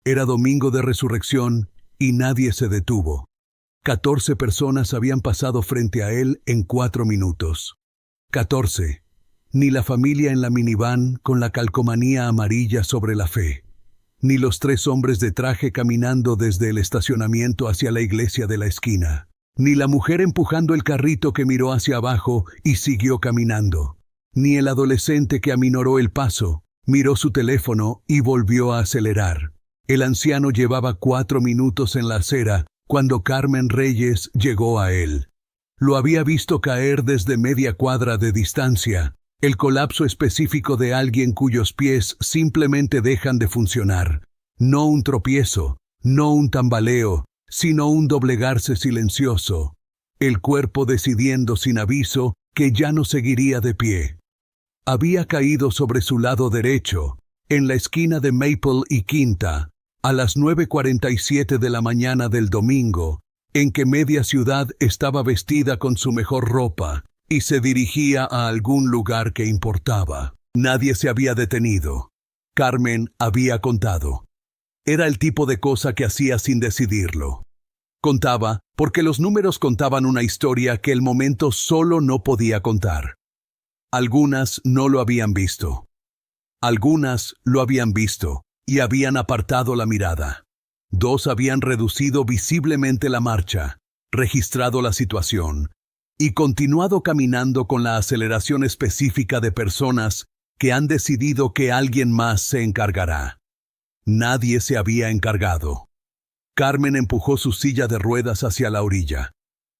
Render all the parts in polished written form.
Era domingo de resurrección y nadie se detuvo. 14 personas habían pasado frente a él en 4 minutos. 14. Ni la familia en la minivan con la calcomanía amarilla sobre la fe. Ni los 3 hombres de traje caminando desde el estacionamiento hacia la iglesia de la esquina. Ni la mujer empujando el carrito que miró hacia abajo y siguió caminando. Ni el adolescente que aminoró el paso, miró su teléfono y volvió a acelerar. El anciano llevaba 4 minutos en la acera cuando Carmen Reyes llegó a él. Lo había visto caer desde media cuadra de distancia, el colapso específico de alguien cuyos pies simplemente dejan de funcionar. No un tropiezo, no un tambaleo, sino un doblegarse silencioso. El cuerpo decidiendo sin aviso que ya no seguiría de pie. Había caído sobre su lado derecho, en la esquina de Maple y Quinta, a las 9:47 de la mañana del domingo, en que media ciudad estaba vestida con su mejor ropa y se dirigía a algún lugar que importaba. Nadie se había detenido. Carmen había contado. Era el tipo de cosa que hacía sin decidirlo. Contaba porque los números contaban una historia que el momento solo no podía contar. Algunas no lo habían visto. Algunas lo habían visto y habían apartado la mirada. 2 habían reducido visiblemente la marcha, registrado la situación y continuado caminando con la aceleración específica de personas que han decidido que alguien más se encargará. Nadie se había encargado. Carmen empujó su silla de ruedas hacia la orilla.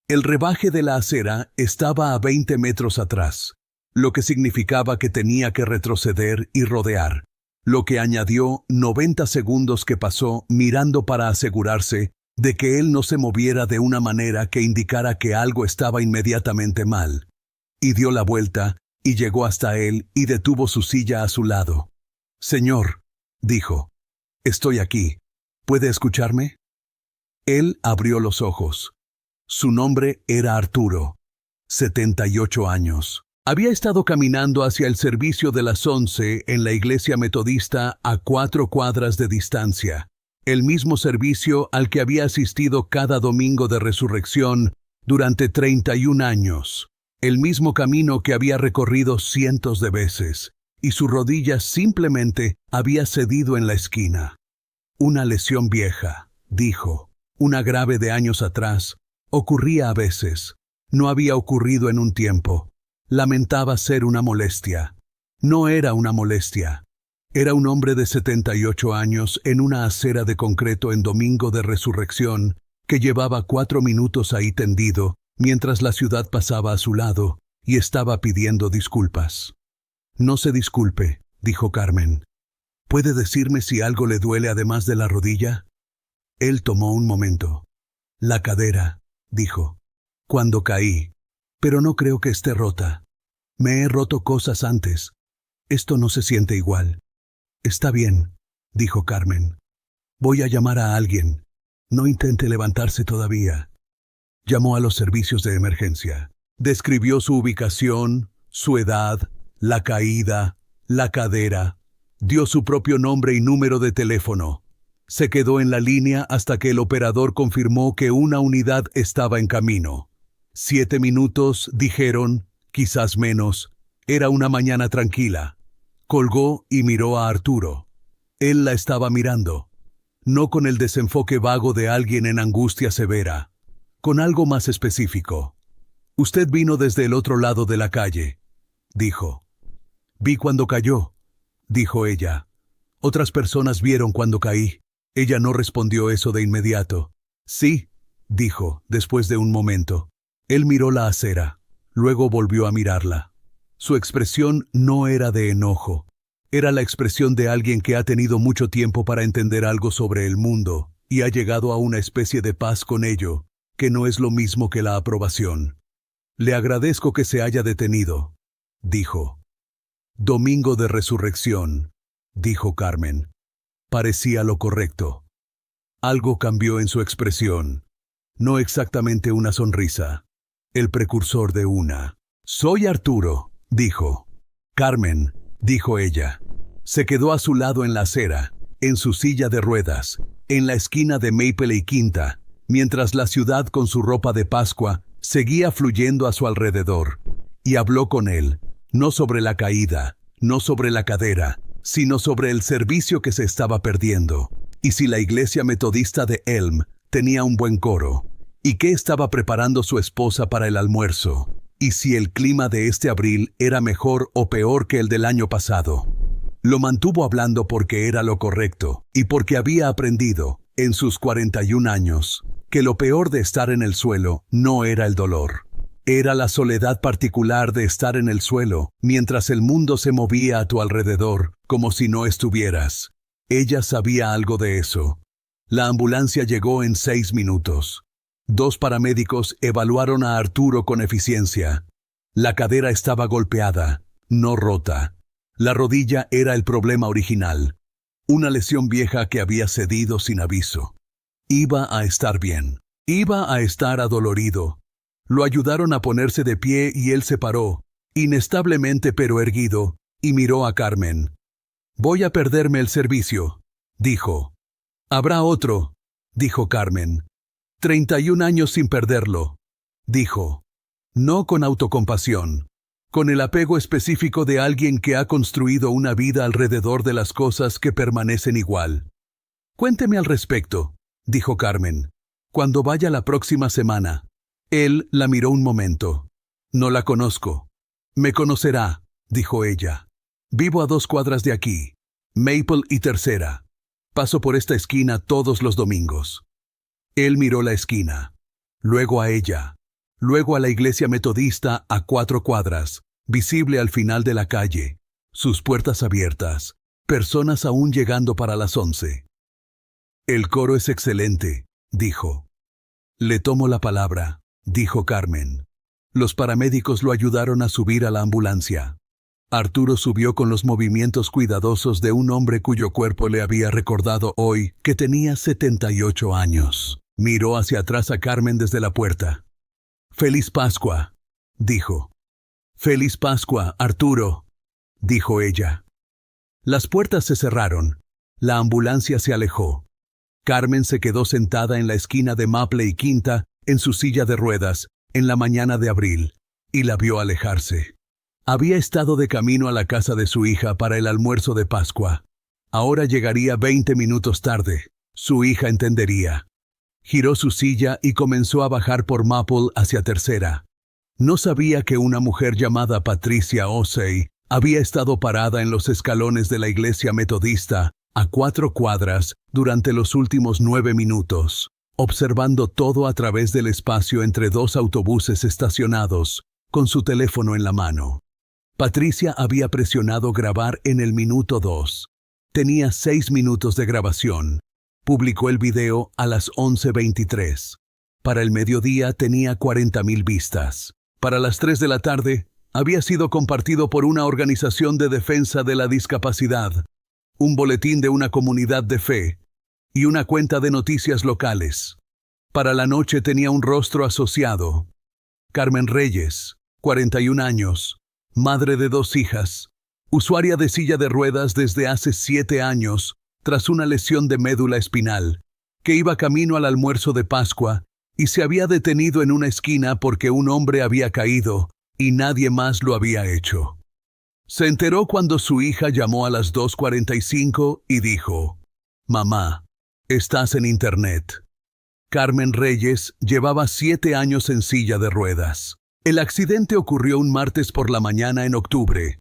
El rebaje de la acera estaba a 20 metros atrás, lo que significaba que tenía que retroceder y rodear, lo que añadió 90 segundos que pasó mirando para asegurarse de que él no se moviera de una manera que indicara que algo estaba inmediatamente mal. Y dio la vuelta y llegó hasta él y detuvo su silla a su lado. «Señor», dijo, «estoy aquí. ¿Puede escucharme?» Él abrió los ojos. Su nombre era Arturo, 78 años. Había estado caminando hacia el servicio de las 11 en la iglesia metodista a 4 cuadras de distancia, el mismo servicio al que había asistido cada domingo de resurrección durante 31 años, el mismo camino que había recorrido cientos de veces, y su rodilla simplemente había cedido en la esquina. Una lesión vieja, dijo, una grave de años atrás, ocurría a veces, no había ocurrido en un tiempo. Lamentaba ser una molestia. No era una molestia. Era un hombre de 78 años en una acera de concreto en domingo de resurrección que llevaba 4 minutos ahí tendido mientras la ciudad pasaba a su lado y estaba pidiendo disculpas. «No se disculpe», dijo Carmen. «¿Puede decirme si algo le duele además de la rodilla?» Él tomó un momento. «La cadera», dijo. «Cuando caí. Pero no creo que esté rota. Me he roto cosas antes. Esto no se siente igual». «Está bien», dijo Carmen. «Voy a llamar a alguien. No intente levantarse todavía». Llamó a los servicios de emergencia. Describió su ubicación, su edad, la caída, la cadera. Dio su propio nombre y número de teléfono. Se quedó en la línea hasta que el operador confirmó que una unidad estaba en camino. 7 minutos, dijeron, quizás menos. Era una mañana tranquila. Colgó y miró a Arturo. Él la estaba mirando. No con el desenfoque vago de alguien en angustia severa. Con algo más específico. «Usted vino desde el otro lado de la calle», dijo. «Vi cuando cayó», dijo ella. «Otras personas vieron cuando caí». Ella no respondió eso de inmediato. «Sí», dijo, después de un momento. Él miró la acera. Luego volvió a mirarla. Su expresión no era de enojo. Era la expresión de alguien que ha tenido mucho tiempo para entender algo sobre el mundo y ha llegado a una especie de paz con ello, que no es lo mismo que la aprobación. «Le agradezco que se haya detenido», dijo. «Domingo de resurrección», dijo Carmen. Parecía lo correcto. Algo cambió en su expresión. No exactamente una sonrisa. El precursor de una. «Soy Arturo», dijo. «Carmen», dijo ella. Se quedó a su lado en la acera, en su silla de ruedas, en la esquina de Maple y Quinta, mientras la ciudad con su ropa de Pascua seguía fluyendo a su alrededor, y habló con él, no sobre la caída, no sobre la cadera, sino sobre el servicio que se estaba perdiendo, y si la iglesia metodista de Elm tenía un buen coro, y qué estaba preparando su esposa para el almuerzo, y si el clima de este abril era mejor o peor que el del año pasado. Lo mantuvo hablando porque era lo correcto, y porque había aprendido, en sus 41 años, que lo peor de estar en el suelo no era el dolor. Era la soledad particular de estar en el suelo, mientras el mundo se movía a tu alrededor, como si no estuvieras. Ella sabía algo de eso. La ambulancia llegó en 6 minutos. 2 paramédicos evaluaron a Arturo con eficiencia. La cadera estaba golpeada, no rota. La rodilla era el problema original. Una lesión vieja que había cedido sin aviso. Iba a estar bien. Iba a estar adolorido. Lo ayudaron a ponerse de pie y él se paró, inestablemente pero erguido, y miró a Carmen. «Voy a perderme el servicio», dijo. «Habrá otro», dijo Carmen. 31 años sin perderlo, dijo. No con autocompasión, con el apego específico de alguien que ha construido una vida alrededor de las cosas que permanecen igual. «Cuénteme al respecto», dijo Carmen, «cuando vaya la próxima semana». Él la miró un momento. «No la conozco». «Me conocerá», dijo ella. «Vivo a 2 cuadras de aquí, Maple y Tercera. Paso por esta esquina todos los domingos». Él miró la esquina, luego a ella, luego a la iglesia metodista a 4 cuadras, visible al final de la calle, sus puertas abiertas, personas aún llegando para las 11. «El coro es excelente», dijo. «Le tomo la palabra», dijo Carmen. Los paramédicos lo ayudaron a subir a la ambulancia. Arturo subió con los movimientos cuidadosos de un hombre cuyo cuerpo le había recordado hoy que tenía 78 años. Miró hacia atrás a Carmen desde la puerta. «Feliz Pascua», dijo. «Feliz Pascua, Arturo», dijo ella. Las puertas se cerraron. La ambulancia se alejó. Carmen se quedó sentada en la esquina de Maple y Quinta, en su silla de ruedas, en la mañana de abril, y la vio alejarse. Había estado de camino a la casa de su hija para el almuerzo de Pascua. Ahora llegaría 20 minutos tarde. Su hija entendería. Giró su silla y comenzó a bajar por Maple hacia Tercera. No sabía que una mujer llamada Patricia Osei había estado parada en los escalones de la iglesia metodista a 4 cuadras durante los últimos 9 minutos, observando todo a través del espacio entre 2 autobuses estacionados, con su teléfono en la mano. Patricia había presionado grabar en el minuto 2. Tenía 6 minutos de grabación. Publicó el video a las 11:23. Para el mediodía tenía 40,000 vistas. Para las 3 de la tarde, había sido compartido por una organización de defensa de la discapacidad, un boletín de una comunidad de fe y una cuenta de noticias locales. Para la noche tenía un rostro asociado. Carmen Reyes, 41 años, madre de 2 hijas, usuaria de silla de ruedas desde hace 7 años, tras una lesión de médula espinal, que iba camino al almuerzo de Pascua y se había detenido en una esquina porque un hombre había caído y nadie más lo había hecho. Se enteró cuando su hija llamó a las 2:45 y dijo: «Mamá, estás en internet». Carmen Reyes llevaba 7 años en silla de ruedas. El accidente ocurrió un martes por la mañana en octubre.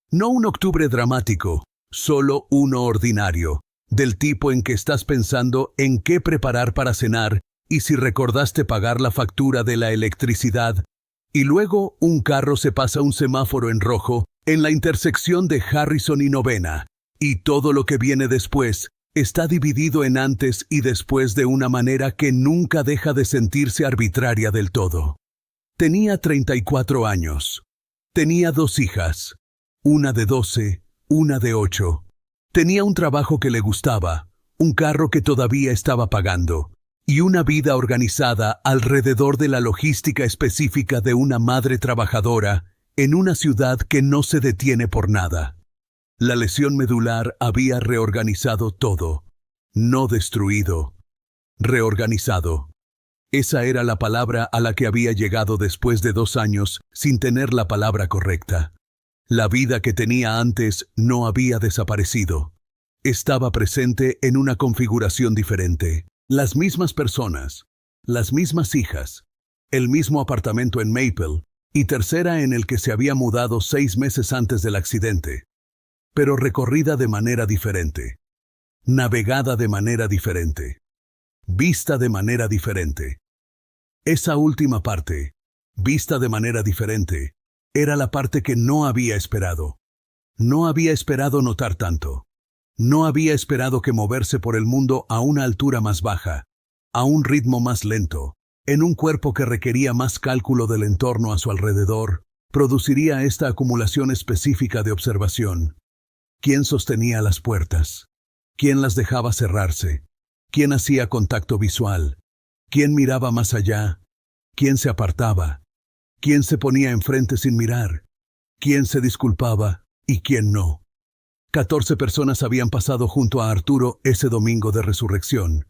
No un octubre dramático, solo uno ordinario, del tipo en que estás pensando en qué preparar para cenar y si recordaste pagar la factura de la electricidad, y luego un carro se pasa un semáforo en rojo en la intersección de Harrison y Novena, y todo lo que viene después está dividido en antes y después de una manera que nunca deja de sentirse arbitraria del todo. Tenía 34 años. Tenía 2 hijas, una de 12, una de 8. Tenía un trabajo que le gustaba, un carro que todavía estaba pagando, y una vida organizada alrededor de la logística específica de una madre trabajadora en una ciudad que no se detiene por nada. La lesión medular había reorganizado todo. No destruido. Reorganizado. Esa era la palabra a la que había llegado después de 2 años sin tener la palabra correcta. La vida que tenía antes no había desaparecido. Estaba presente en una configuración diferente. Las mismas personas, las mismas hijas, el mismo apartamento en Maple y tercera en el que se había mudado 6 meses antes del accidente. Pero recorrida de manera diferente. Navegada de manera diferente. Vista de manera diferente. Esa última parte, vista de manera diferente, era la parte que no había esperado. No había esperado notar tanto. No había esperado que moverse por el mundo a una altura más baja, a un ritmo más lento, en un cuerpo que requería más cálculo del entorno a su alrededor, produciría esta acumulación específica de observación. ¿Quién sostenía las puertas? ¿Quién las dejaba cerrarse? ¿Quién hacía contacto visual? ¿Quién miraba más allá? ¿Quién se apartaba? ¿Quién se ponía enfrente sin mirar? ¿Quién se disculpaba y quién no? 14 personas habían pasado junto a Arturo ese domingo de resurrección.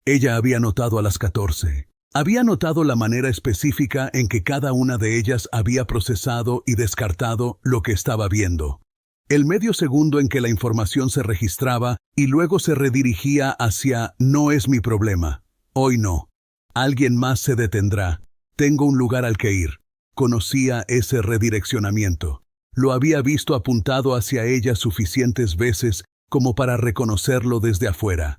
Ella había notado a las 14. Había notado la manera específica en que cada una de ellas había procesado y descartado lo que estaba viendo. El medio segundo en que la información se registraba y luego se redirigía hacia «no es mi problema, hoy no, alguien más se detendrá, tengo un lugar al que ir». Conocía ese redireccionamiento. Lo había visto apuntado hacia ella suficientes veces como para reconocerlo desde afuera.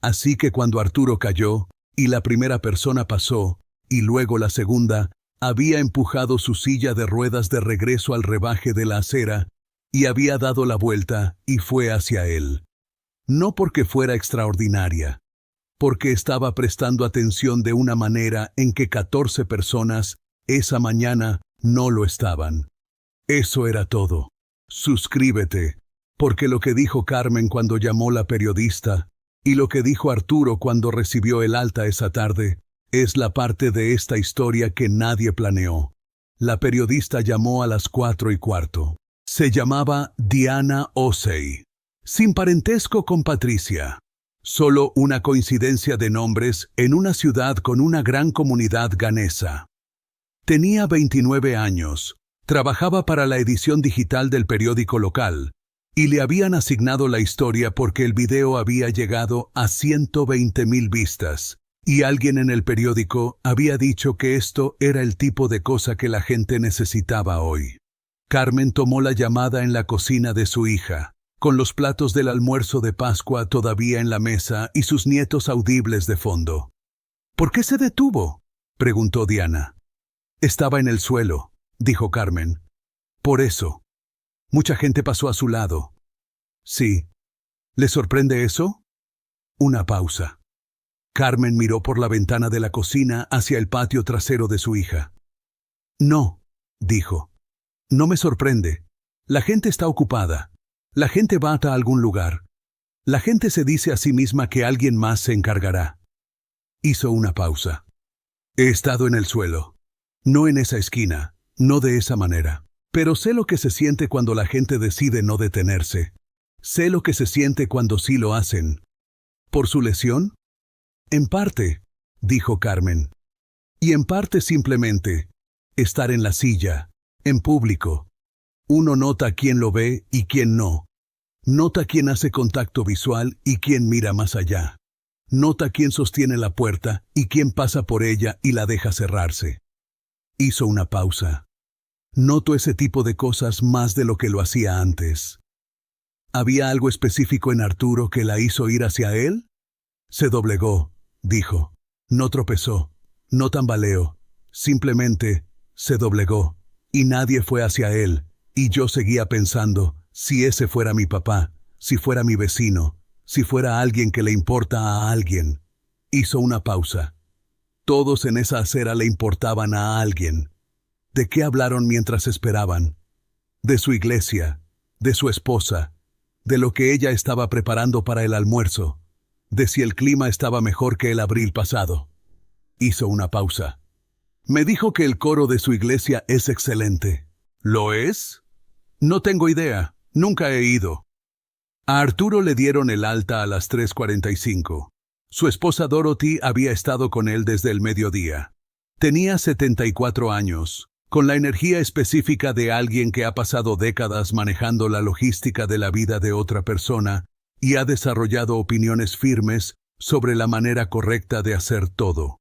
Así que cuando Arturo cayó, y la primera persona pasó, y luego la segunda, había empujado su silla de ruedas de regreso al rebaje de la acera, y había dado la vuelta y fue hacia él. No porque fuera extraordinaria, porque estaba prestando atención de una manera en que 14 personas esa mañana no lo estaban. Eso era todo. Suscríbete, porque lo que dijo Carmen cuando llamó la periodista y lo que dijo Arturo cuando recibió el alta esa tarde es la parte de esta historia que nadie planeó. La periodista llamó a las 4:15. Se llamaba Diana Osei. Sin parentesco con Patricia. Solo una coincidencia de nombres en una ciudad con una gran comunidad ganesa. Tenía 29 años. Trabajaba para la edición digital del periódico local, y le habían asignado la historia porque el video había llegado a 120,000 vistas, y alguien en el periódico había dicho que esto era el tipo de cosa que la gente necesitaba hoy. Carmen tomó la llamada en la cocina de su hija, con los platos del almuerzo de Pascua todavía en la mesa y sus nietos audibles de fondo. «¿Por qué se detuvo?», preguntó Diana. «Estaba en el suelo», dijo Carmen. «Por eso. Mucha gente pasó a su lado». «Sí. ¿Le sorprende eso?». Una pausa. Carmen miró por la ventana de la cocina hacia el patio trasero de su hija. «No», dijo. «No me sorprende. La gente está ocupada. La gente va a algún lugar. La gente se dice a sí misma que alguien más se encargará». Hizo una pausa. «He estado en el suelo. No en esa esquina. No de esa manera. Pero sé lo que se siente cuando la gente decide no detenerse. Sé lo que se siente cuando sí lo hacen». «¿Por su lesión?». «En parte», dijo Carmen. «Y en parte simplemente estar en la silla, en público. Uno nota quién lo ve y quién no. Nota quién hace contacto visual y quién mira más allá. Nota quién sostiene la puerta y quién pasa por ella y la deja cerrarse». Hizo una pausa. «Noto ese tipo de cosas más de lo que lo hacía antes». «¿Había algo específico en Arturo que la hizo ir hacia él?». «Se doblegó», dijo. «No tropezó, no tambaleó. Simplemente se doblegó. Y nadie fue hacia él. Y yo seguía pensando, si ese fuera mi papá, si fuera mi vecino, si fuera alguien que le importa a alguien». Hizo una pausa. Todos en esa acera le importaban a alguien. ¿De qué hablaron mientras esperaban? De su iglesia, de su esposa, de lo que ella estaba preparando para el almuerzo, de si el clima estaba mejor que el abril pasado. Hizo una pausa. «Me dijo que el coro de su iglesia es excelente». «¿Lo es?». «No tengo idea», Nunca he ido. A Arturo le dieron el alta a las 3:45. Su esposa Dorothy había estado con él desde el mediodía. Tenía 74 años, con la energía específica de alguien que ha pasado décadas manejando la logística de la vida de otra persona y ha desarrollado opiniones firmes sobre la manera correcta de hacer todo.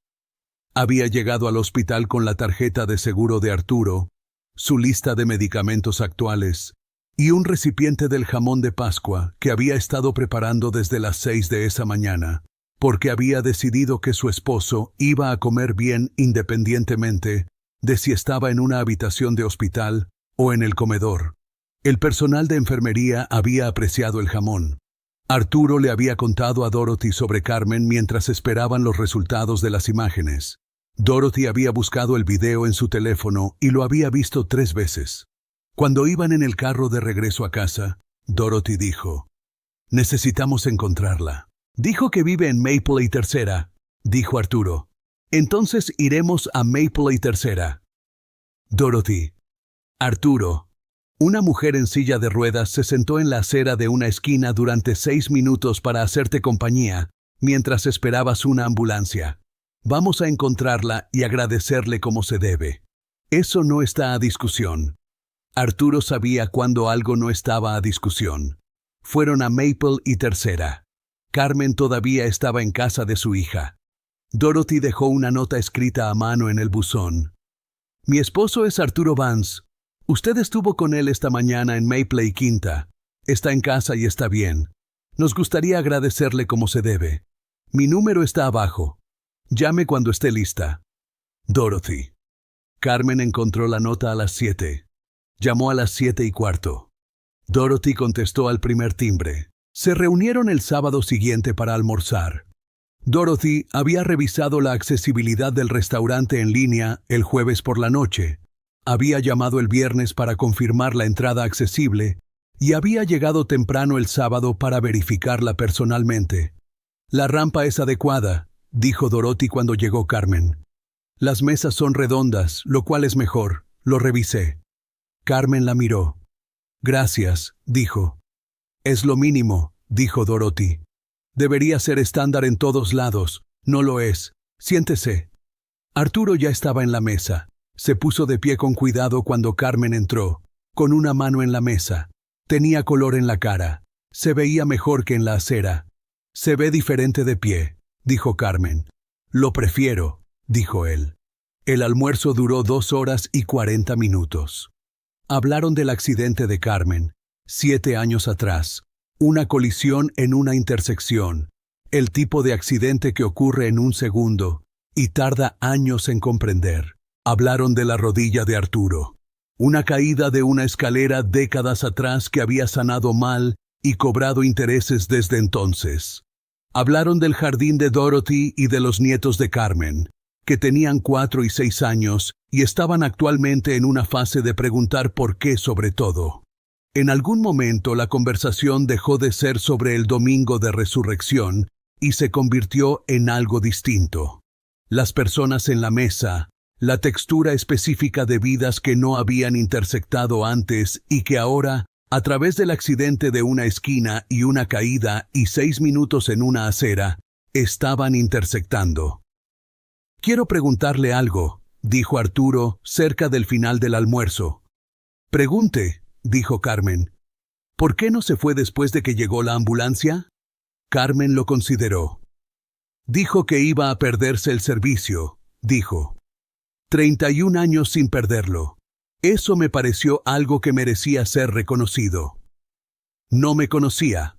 Había llegado al hospital con la tarjeta de seguro de Arturo, su lista de medicamentos actuales y un recipiente del jamón de Pascua que había estado preparando desde las 6 de esa mañana, porque había decidido que su esposo iba a comer bien independientemente de si estaba en una habitación de hospital o en el comedor. El personal de enfermería había apreciado el jamón. Arturo le había contado a Dorothy sobre Carmen mientras esperaban los resultados de las imágenes. Dorothy había buscado el video en su teléfono y lo había visto 3 veces. Cuando iban en el carro de regreso a casa, Dorothy dijo: «Necesitamos encontrarla». «Dijo que vive en Maple y Tercera», dijo Arturo. «Entonces iremos a Maple y Tercera». Dorothy. Arturo. Una mujer en silla de ruedas se sentó en la acera de una esquina durante 6 minutos para hacerte compañía, mientras esperabas una ambulancia. Vamos a encontrarla y agradecerle como se debe. Eso no está a discusión. Arturo sabía cuando algo no estaba a discusión. Fueron a Maple y Tercera. Carmen todavía estaba en casa de su hija. Dorothy dejó una nota escrita a mano en el buzón. «Mi esposo es Arturo Vance. Usted estuvo con él esta mañana en Maple y Quinta. Está en casa y está bien. Nos gustaría agradecerle como se debe. Mi número está abajo. Llame cuando esté lista. Dorothy». Carmen encontró la nota a las 7. Llamó a las 7:15. Dorothy contestó al primer timbre. Se reunieron el sábado siguiente para almorzar. Dorothy había revisado la accesibilidad del restaurante en línea el jueves por la noche. Había llamado el viernes para confirmar la entrada accesible y había llegado temprano el sábado para verificarla personalmente. «La rampa es adecuada», dijo Dorothy cuando llegó Carmen. «Las mesas son redondas, lo cual es mejor. Lo revisé». Carmen la miró. «Gracias», dijo. «Es lo mínimo», dijo Dorothy. «Debería ser estándar en todos lados. No lo es. Siéntese». Arturo ya estaba en la mesa. Se puso de pie con cuidado cuando Carmen entró, con una mano en la mesa. Tenía color en la cara. Se veía mejor que en la acera. «Se ve diferente de pie», dijo Carmen. «Lo prefiero», dijo él. El almuerzo duró 2 horas y 40 minutos. Hablaron del accidente de Carmen, 7 años atrás. Una colisión en una intersección. El tipo de accidente que ocurre en un segundo y tarda años en comprender. Hablaron de la rodilla de Arturo. Una caída de una escalera décadas atrás que había sanado mal y cobrado intereses desde entonces. Hablaron del jardín de Dorothy y de los nietos de Carmen, que tenían 4 y 6 años y estaban actualmente en una fase de preguntar por qué sobre todo. En algún momento la conversación dejó de ser sobre el domingo de resurrección y se convirtió en algo distinto. Las personas en la mesa, la textura específica de vidas que no habían intersectado antes y que ahora, a través del accidente de una esquina y una caída y 6 minutos en una acera, estaban intersectando. «Quiero preguntarle algo», dijo Arturo cerca del final del almuerzo. «Pregunte», dijo Carmen. «¿Por qué no se fue después de que llegó la ambulancia?» Carmen lo consideró. «Dijo que iba a perderse el servicio», dijo. 31 años sin perderlo. Eso me pareció algo que merecía ser reconocido. «No me conocía».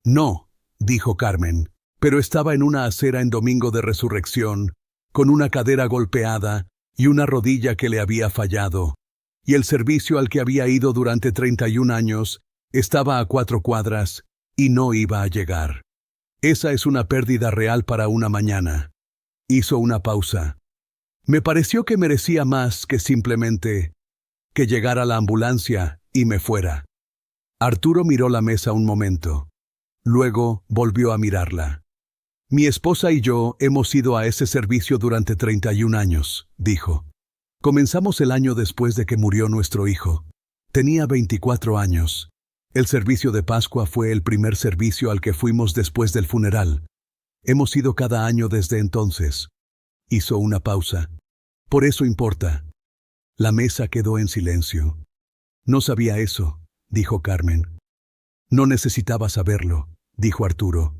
«No», dijo Carmen, «pero estaba en una acera en Domingo de Resurrección, con una cadera golpeada y una rodilla que le había fallado, y el servicio al que había ido durante 31 años estaba a 4 cuadras y no iba a llegar. Esa es una pérdida real para una mañana». Hizo una pausa. «Me pareció que merecía más que simplemente que llegara la ambulancia y me fuera». Arturo miró la mesa un momento. Luego volvió a mirarla. «Mi esposa y yo hemos ido a ese servicio durante 31 años», dijo. «Comenzamos el año después de que murió nuestro hijo. Tenía 24 años. El servicio de Pascua fue el primer servicio al que fuimos después del funeral. Hemos ido cada año desde entonces. Hizo una pausa. Por eso importa. La mesa quedó en silencio. No sabía eso, dijo Carmen. No necesitaba saberlo, dijo Arturo.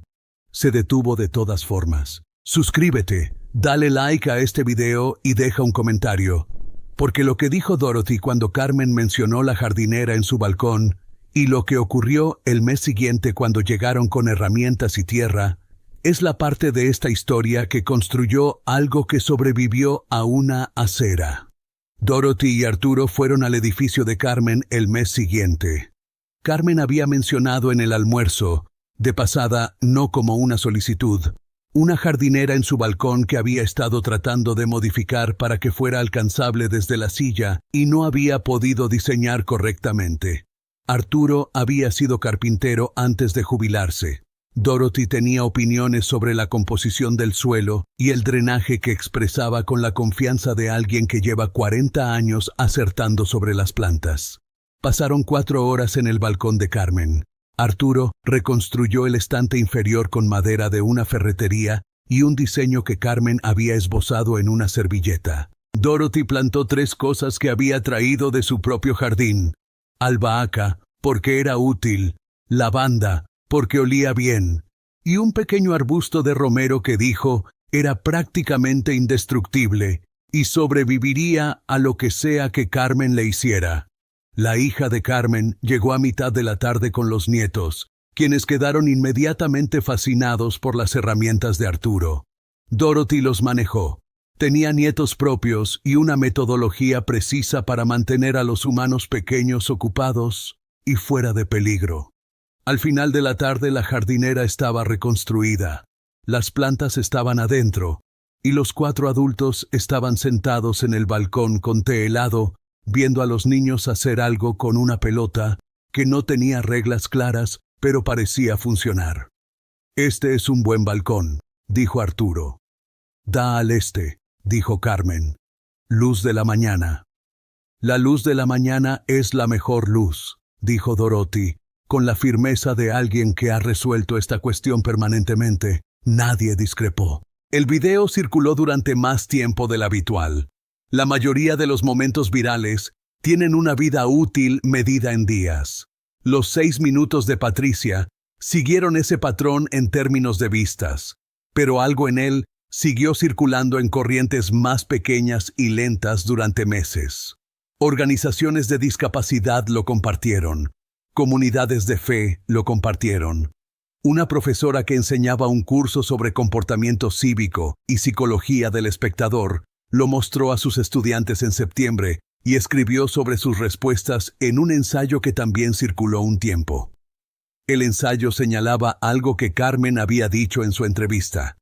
Se detuvo de todas formas. Suscríbete, dale like a este video y deja un comentario. Porque lo que dijo Dorothy cuando Carmen mencionó la jardinera en su balcón y lo que ocurrió el mes siguiente cuando llegaron con herramientas y tierra, es la parte de esta historia que construyó algo que sobrevivió a una acera. Dorothy y Arturo fueron al edificio de Carmen el mes siguiente. Carmen había mencionado en el almuerzo, de pasada no como una solicitud, una jardinera en su balcón que había estado tratando de modificar para que fuera alcanzable desde la silla y no había podido diseñar correctamente. Arturo había sido carpintero antes de jubilarse. Dorothy tenía opiniones sobre la composición del suelo y el drenaje que expresaba con la confianza de alguien que lleva 40 años acertando sobre las plantas. Pasaron 4 horas en el balcón de Carmen. Arturo reconstruyó el estante inferior con madera de una ferretería y un diseño que Carmen había esbozado en una servilleta. Dorothy plantó 3 cosas que había traído de su propio jardín. Albahaca, porque era útil, lavanda, porque olía bien, y un pequeño arbusto de romero que dijo era prácticamente indestructible y sobreviviría a lo que sea que Carmen le hiciera. La hija de Carmen llegó a mitad de la tarde con los nietos, quienes quedaron inmediatamente fascinados por las herramientas de Arturo. Dorothy los manejó. Tenía nietos propios y una metodología precisa para mantener a los humanos pequeños ocupados y fuera de peligro. Al final de la tarde la jardinera estaba reconstruida. Las plantas estaban adentro, y los 4 adultos estaban sentados en el balcón con té helado, viendo a los niños hacer algo con una pelota que no tenía reglas claras, pero parecía funcionar. «Este es un buen balcón», dijo Arturo. «Da al este», dijo Carmen. «Luz de la mañana». «La luz de la mañana es la mejor luz», dijo Dorothy, con la firmeza de alguien que ha resuelto esta cuestión permanentemente. Nadie discrepó. El video circuló durante más tiempo del habitual. La mayoría de los momentos virales tienen una vida útil medida en días. Los 6 minutos de Patricia siguieron ese patrón en términos de vistas, pero algo en él siguió circulando en corrientes más pequeñas y lentas durante meses. Organizaciones de discapacidad lo compartieron. Comunidades de fe lo compartieron. Una profesora que enseñaba un curso sobre comportamiento cívico y psicología del espectador lo mostró a sus estudiantes en septiembre y escribió sobre sus respuestas en un ensayo que también circuló un tiempo. El ensayo señalaba algo que Carmen había dicho en su entrevista,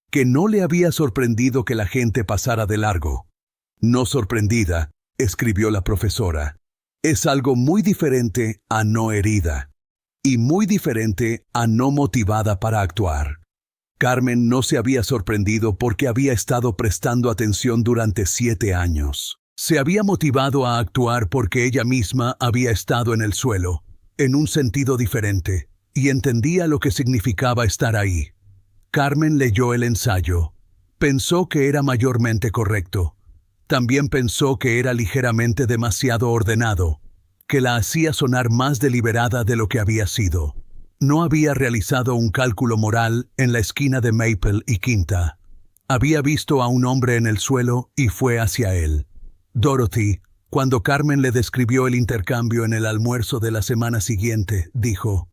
que no le había sorprendido que la gente pasara de largo. No sorprendida, escribió la profesora, es algo muy diferente a no herida, y muy diferente a no motivada para actuar. Carmen no se había sorprendido porque había estado prestando atención durante 7 años. Se había motivado a actuar porque ella misma había estado en el suelo, en un sentido diferente, y entendía lo que significaba estar ahí. Carmen leyó el ensayo. Pensó que era mayormente correcto. También pensó que era ligeramente demasiado ordenado, que la hacía sonar más deliberada de lo que había sido. No había realizado un cálculo moral en la esquina de Maple y Quinta. Había visto a un hombre en el suelo y fue hacia él. Dorothy, cuando Carmen le describió el intercambio en el almuerzo de la semana siguiente, dijo,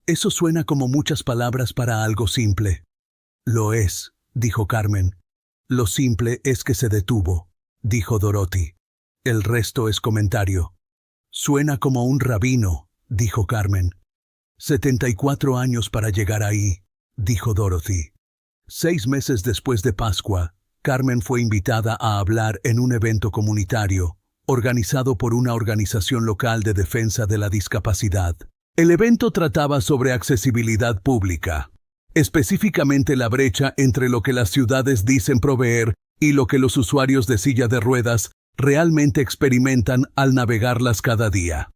«Eso suena como muchas palabras para algo simple». «Lo es», dijo Carmen. «Lo simple es que se detuvo», dijo Dorothy. «El resto es comentario». «Suena como un rabino», dijo Carmen. 74 años para llegar ahí, dijo Dorothy. 6 meses después de Pascua, Carmen fue invitada a hablar en un evento comunitario, organizado por una organización local de defensa de la discapacidad. El evento trataba sobre accesibilidad pública, específicamente la brecha entre lo que las ciudades dicen proveer y lo que los usuarios de silla de ruedas realmente experimentan al navegarlas cada día.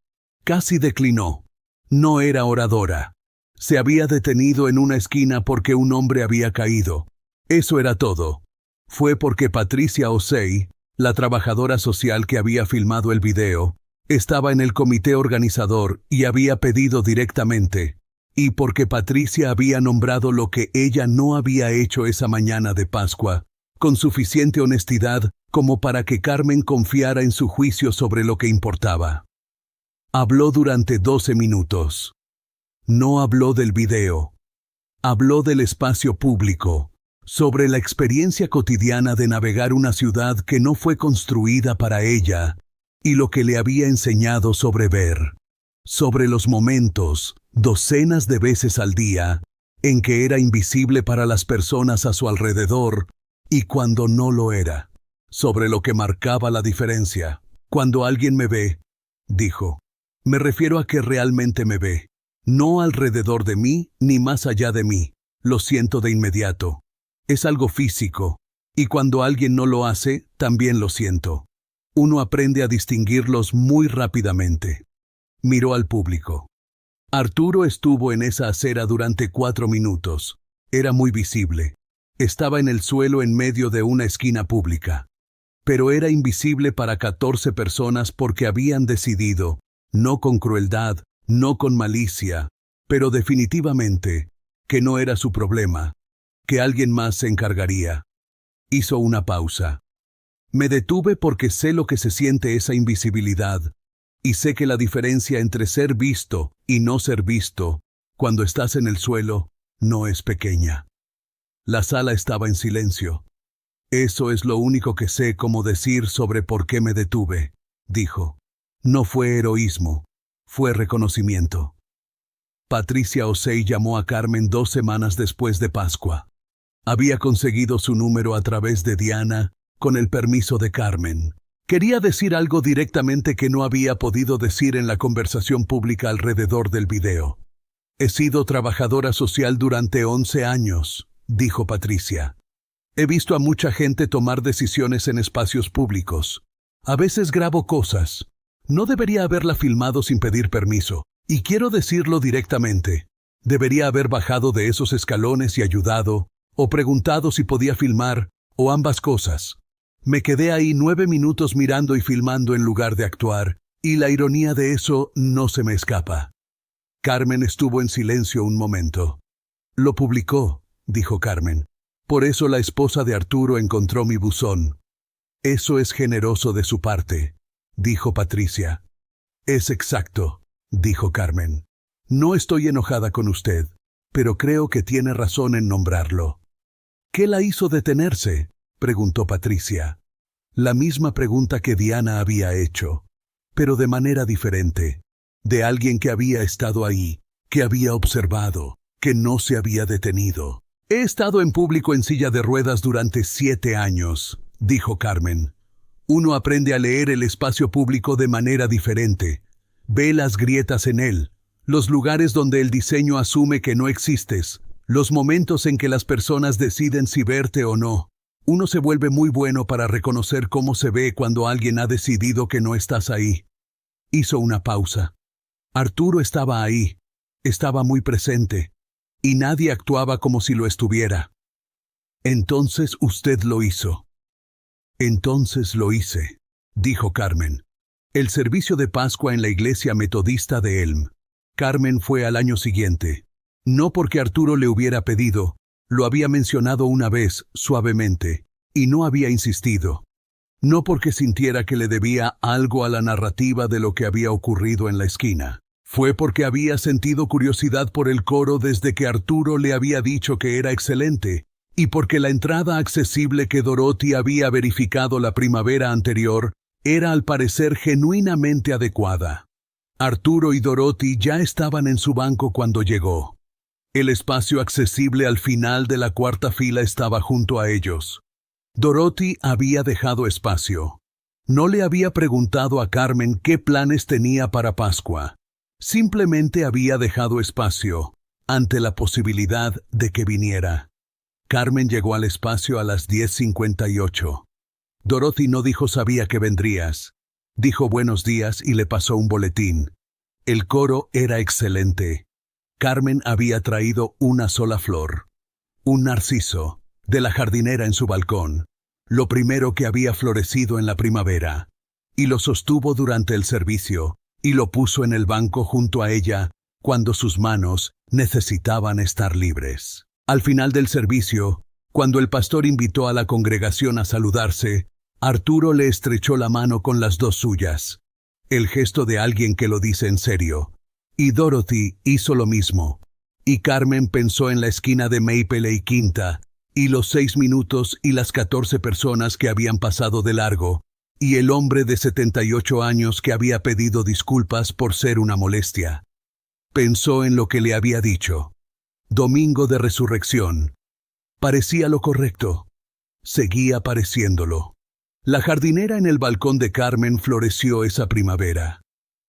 Casi declinó. No era oradora. Se había detenido en una esquina porque un hombre había caído. Eso era todo. Fue porque Patricia O'Shea, la trabajadora social que había filmado el video, estaba en el comité organizador y había pedido directamente, y porque Patricia había nombrado lo que ella no había hecho esa mañana de Pascua, con suficiente honestidad como para que Carmen confiara en su juicio sobre lo que importaba. Habló durante 12 minutos. No habló del video. Habló del espacio público, sobre la experiencia cotidiana de navegar una ciudad que no fue construida para ella, y lo que le había enseñado sobre ver, sobre los momentos, docenas de veces al día, en que era invisible para las personas a su alrededor, y cuando no lo era, sobre lo que marcaba la diferencia. Cuando alguien me ve, dijo, me refiero a que realmente me ve, no alrededor de mí ni más allá de mí, lo siento de inmediato. Es algo físico, y cuando alguien no lo hace, también lo siento. Uno aprende a distinguirlos muy rápidamente. Miró al público. Arturo estuvo en esa acera durante 4 minutos. Era muy visible. Estaba en el suelo en medio de una esquina pública. Pero era invisible para 14 personas porque habían decidido, no con crueldad, no con malicia, pero definitivamente, que no era su problema, que alguien más se encargaría. Hizo una pausa. Me detuve porque sé lo que se siente esa invisibilidad, y sé que la diferencia entre ser visto y no ser visto, cuando estás en el suelo, no es pequeña. La sala estaba en silencio. Eso es lo único que sé cómo decir sobre por qué me detuve, dijo. No fue heroísmo, fue reconocimiento. Patricia O'Shea llamó a Carmen 2 semanas después de Pascua. Había conseguido su número a través de Diana, con el permiso de Carmen. Quería decir algo directamente que no había podido decir en la conversación pública alrededor del video. He sido trabajadora social durante 11 años, dijo Patricia. He visto a mucha gente tomar decisiones en espacios públicos. A veces grabo cosas. No debería haberla filmado sin pedir permiso, y quiero decirlo directamente. Debería haber bajado de esos escalones y ayudado, o preguntado si podía filmar, o ambas cosas. Me quedé ahí 9 minutos mirando y filmando en lugar de actuar, y la ironía de eso no se me escapa. Carmen estuvo en silencio un momento. Lo publicó, dijo Carmen. Por eso la esposa de Arturo encontró mi buzón. Eso es generoso de su parte, dijo Patricia. Es exacto, dijo Carmen. No estoy enojada con usted, pero creo que tiene razón en nombrarlo. ¿Qué la hizo detenerse?, preguntó Patricia. La misma pregunta que Diana había hecho, pero de manera diferente. De alguien que había estado ahí, que había observado, que no se había detenido. He estado en público en silla de ruedas durante 7 años, dijo Carmen. Uno aprende a leer el espacio público de manera diferente. Ve las grietas en él, los lugares donde el diseño asume que no existes, los momentos en que las personas deciden si verte o no. Uno se vuelve muy bueno para reconocer cómo se ve cuando alguien ha decidido que no estás ahí. Hizo una pausa. Arturo estaba ahí, estaba muy presente, y nadie actuaba como si lo estuviera. Entonces usted lo hizo. Entonces lo hice, dijo Carmen. El servicio de Pascua en la iglesia metodista de Elm. Carmen fue al año siguiente. No porque Arturo le hubiera pedido, lo había mencionado una vez, suavemente, y no había insistido. No porque sintiera que le debía algo a la narrativa de lo que había ocurrido en la esquina. Fue porque había sentido curiosidad por el coro desde que Arturo le había dicho que era excelente, y porque la entrada accesible que Dorothy había verificado la primavera anterior era al parecer genuinamente adecuada. Arturo y Dorothy ya estaban en su banco cuando llegó. El espacio accesible al final de la 4ª fila estaba junto a ellos. Dorothy había dejado espacio. No le había preguntado a Carmen qué planes tenía para Pascua. Simplemente había dejado espacio, ante la posibilidad de que viniera. Carmen llegó al espacio a las 10:58. Dorothy no dijo sabía que vendrías. Dijo buenos días y le pasó un boletín. El coro era excelente. Carmen había traído una sola flor, un narciso, de la jardinera en su balcón, lo primero que había florecido en la primavera, y lo sostuvo durante el servicio, y lo puso en el banco junto a ella, cuando sus manos necesitaban estar libres. Al final del servicio, cuando el pastor invitó a la congregación a saludarse, Arturo le estrechó la mano con las dos suyas, el gesto de alguien que lo dice en serio. Y Dorothy hizo lo mismo. Y Carmen pensó en la esquina de Maple y Quinta, y los 6 minutos y las 14 personas que habían pasado de largo, y el hombre de 78 años que había pedido disculpas por ser una molestia. Pensó en lo que le había dicho. Domingo de Resurrección. Parecía lo correcto. Seguía pareciéndolo. La jardinera en el balcón de Carmen floreció esa primavera.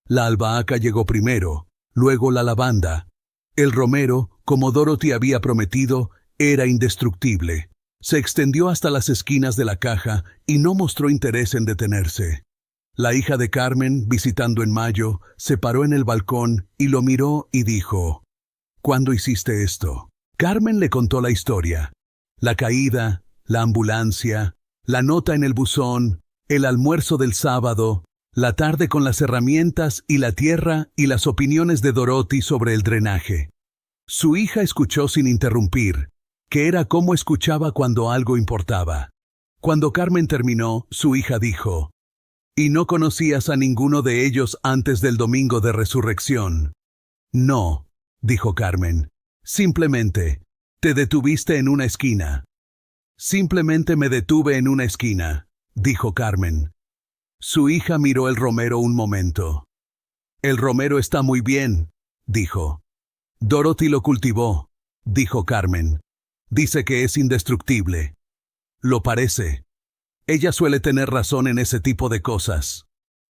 La albahaca llegó primero, luego la lavanda. El romero, como Dorothy había prometido, era indestructible. Se extendió hasta las esquinas de la caja y no mostró interés en detenerse. La hija de Carmen, visitando en mayo, se paró en el balcón y lo miró y dijo: ¿Cuándo hiciste esto? Carmen le contó la historia. La caída, la ambulancia, la nota en el buzón, el almuerzo del sábado, la tarde con las herramientas y la tierra y las opiniones de Dorothy sobre el drenaje. Su hija escuchó sin interrumpir, que era como escuchaba cuando algo importaba. Cuando Carmen terminó, su hija dijo: ¿Y no conocías a ninguno de ellos antes del Domingo de Resurrección? No, dijo Carmen. Simplemente, te detuviste en una esquina. Simplemente me detuve en una esquina, dijo Carmen. Su hija miró el romero un momento. El romero está muy bien, dijo. Dorothy lo cultivó, dijo Carmen. Dice que es indestructible. Lo parece. Ella suele tener razón en ese tipo de cosas.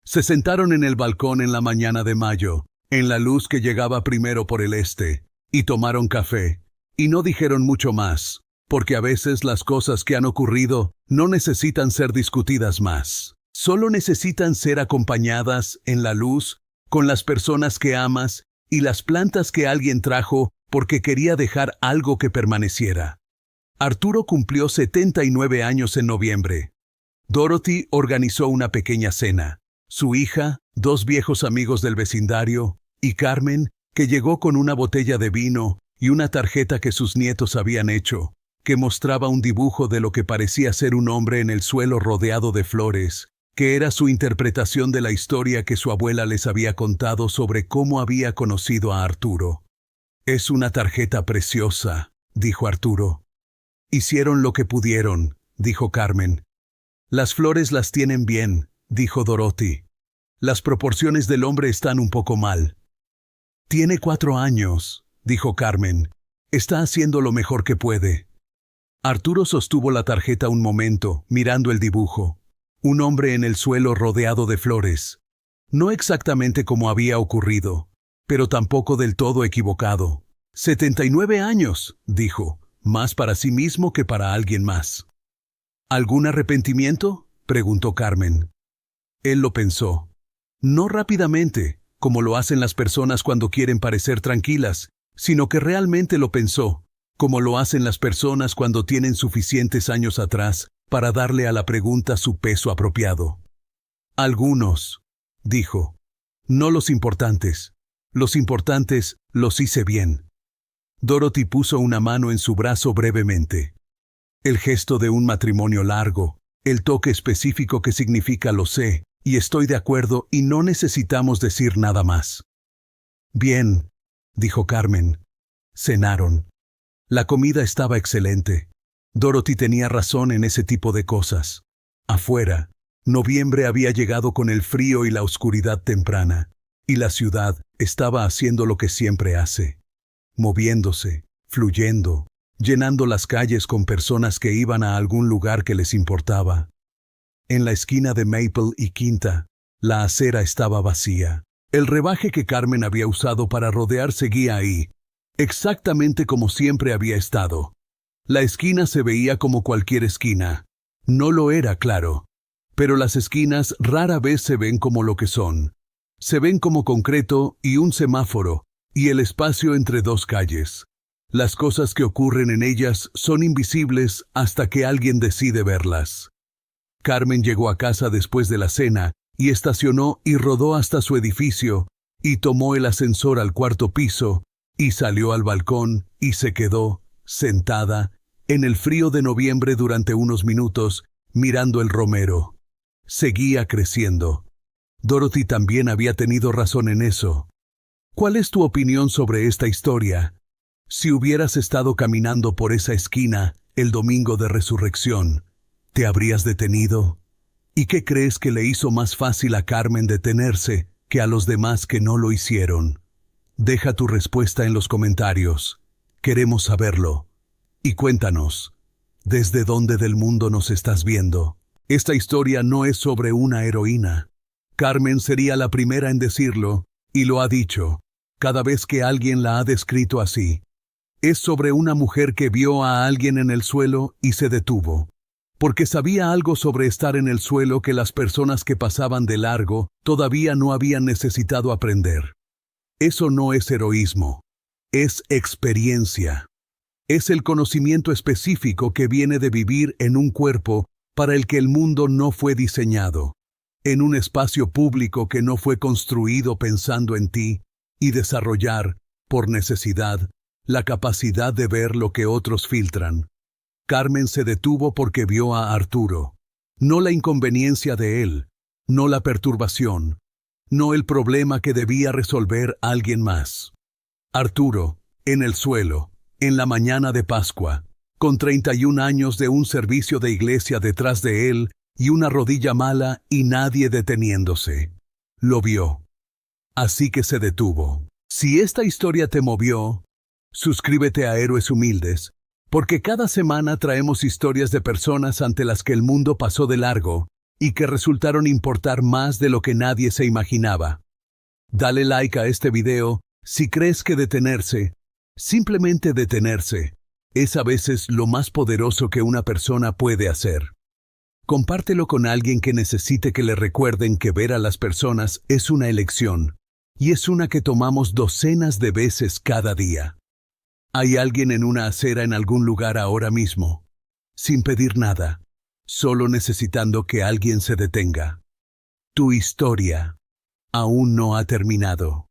Se sentaron en el balcón en la mañana de mayo, en la luz que llegaba primero por el este, y tomaron café, y no dijeron mucho más, porque a veces las cosas que han ocurrido no necesitan ser discutidas más. Solo necesitan ser acompañadas en la luz, con las personas que amas y las plantas que alguien trajo porque quería dejar algo que permaneciera. Arturo cumplió 79 años en noviembre. Dorothy organizó una pequeña cena. Su hija, 2 viejos amigos del vecindario, y Carmen, que llegó con una botella de vino y una tarjeta que sus nietos habían hecho, que mostraba un dibujo de lo que parecía ser un hombre en el suelo rodeado de flores, que era su interpretación de la historia que su abuela les había contado sobre cómo había conocido a Arturo. «Es una tarjeta preciosa», dijo Arturo. «Hicieron lo que pudieron», dijo Carmen. «Las flores las tienen bien», dijo Dorothy. «Las proporciones del hombre están un poco mal». «Tiene 4 años», dijo Carmen. «Está haciendo lo mejor que puede». Arturo sostuvo la tarjeta un momento, mirando el dibujo. Un hombre en el suelo rodeado de flores. No exactamente como había ocurrido, pero tampoco del todo equivocado. 79 años, dijo, más para sí mismo que para alguien más. ¿Algún arrepentimiento?, preguntó Carmen. Él lo pensó. No rápidamente, como lo hacen las personas cuando quieren parecer tranquilas, sino que realmente lo pensó, como lo hacen las personas cuando tienen suficientes años atrás para darle a la pregunta su peso apropiado. Algunos, dijo. No los importantes. Los importantes los hice bien. Dorothy puso una mano en su brazo brevemente. El gesto de un matrimonio largo, el toque específico que significa lo sé, y estoy de acuerdo y no necesitamos decir nada más. Bien, dijo Carmen. Cenaron. La comida estaba excelente. Dorothy tenía razón en ese tipo de cosas. Afuera, noviembre había llegado con el frío y la oscuridad temprana, y la ciudad estaba haciendo lo que siempre hace, moviéndose, fluyendo, llenando las calles con personas que iban a algún lugar que les importaba. En la esquina de Maple y Quinta, la acera estaba vacía. El rebaje que Carmen había usado para rodear seguía ahí, exactamente como siempre había estado. La esquina se veía como cualquier esquina. No lo era, claro. Pero las esquinas rara vez se ven como lo que son. Se ven como concreto y un semáforo, y el espacio entre dos calles. Las cosas que ocurren en ellas son invisibles hasta que alguien decide verlas. Carmen llegó a casa después de la cena, y estacionó y rodó hasta su edificio, y tomó el ascensor al cuarto piso, y salió al balcón, y se quedó, sentada, en el frío de noviembre durante unos minutos, mirando el romero. Seguía creciendo. Dorothy también había tenido razón en eso. ¿Cuál es tu opinión sobre esta historia? Si hubieras estado caminando por esa esquina el domingo de resurrección, ¿te habrías detenido? ¿Y qué crees que le hizo más fácil a Carmen detenerse que a los demás que no lo hicieron? Deja tu respuesta en los comentarios. Queremos saberlo. Y cuéntanos, ¿desde dónde del mundo nos estás viendo? Esta historia no es sobre una heroína. Carmen sería la primera en decirlo, y lo ha dicho, cada vez que alguien la ha descrito así. Es sobre una mujer que vio a alguien en el suelo y se detuvo, porque sabía algo sobre estar en el suelo que las personas que pasaban de largo todavía no habían necesitado aprender. Eso no es heroísmo, es experiencia. Es el conocimiento específico que viene de vivir en un cuerpo para el que el mundo no fue diseñado, en un espacio público que no fue construido pensando en ti, y desarrollar, por necesidad, la capacidad de ver lo que otros filtran. Carmen se detuvo porque vio a Arturo. No la inconveniencia de él, no la perturbación, no el problema que debía resolver alguien más. Arturo, en el suelo, en la mañana de Pascua, con 31 años de un servicio de iglesia detrás de él y una rodilla mala y nadie deteniéndose. Lo vio. Así que se detuvo. Si esta historia te movió, suscríbete a Héroes Humildes, porque cada semana traemos historias de personas ante las que el mundo pasó de largo y que resultaron importar más de lo que nadie se imaginaba. Dale like a este video si crees que detenerse, simplemente detenerse, es a veces lo más poderoso que una persona puede hacer. Compártelo con alguien que necesite que le recuerden que ver a las personas es una elección, y es una que tomamos docenas de veces cada día. Hay alguien en una acera en algún lugar ahora mismo, sin pedir nada, solo necesitando que alguien se detenga. Tu historia aún no ha terminado.